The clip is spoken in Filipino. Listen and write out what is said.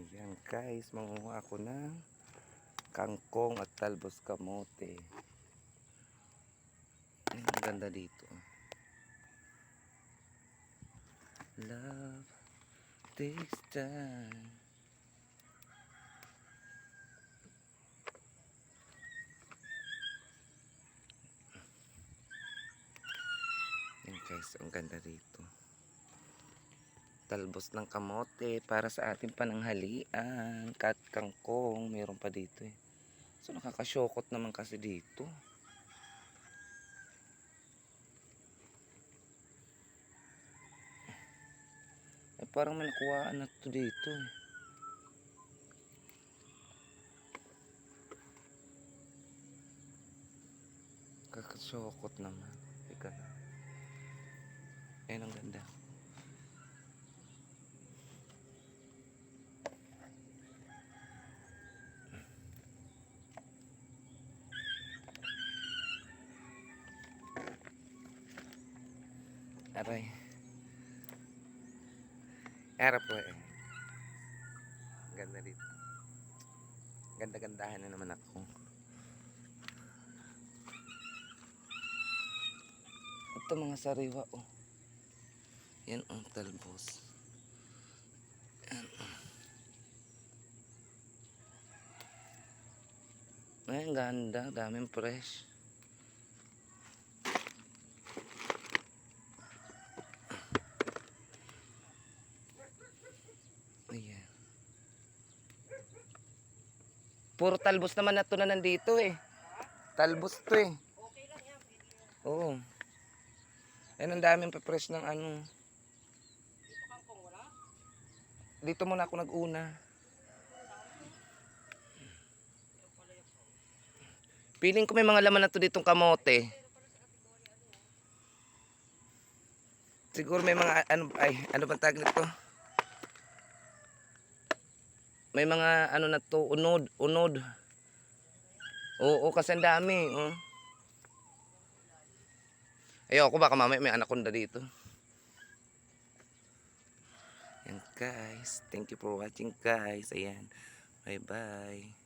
Ayan guys, manguha ako ng kangkong at talbos kamote. Ayan, ang ganda dito. Love takes time. Ayan guys, ang ganda dito. Talbos ng kamote para sa ating pananghalian. Kat kangkong, mayroon pa dito eh. So nakakasyokot naman kasi dito. Eh, parang may nakuhaan na to dito eh. Kakasyokot naman. Teka na. Ayan ang ganda. Aray. Harap po eh. Ganda dito. Ganda-gandahan na naman ako. Ito mga sariwa oh. Yan ang talbos. Yan oh. Ay, ang ganda. Daming fresh. Ayan. Puro talbos naman na ito na nandito eh. Talbos to eh. Okay lang yan. Oo. Ayan, ang daming pa-fresh ng ano. Dito kangkong wala? Dito muna ako nag-una. Piling ko may mga laman na to ditong kamote. Siguro may mga ano bang tawag nito? May mga ano na to, unod. Oo, kasi ang dami, oh. Ayoko baka mamaya may anaconda dito. Ayan guys, thank you for watching guys. Ayan, bye bye.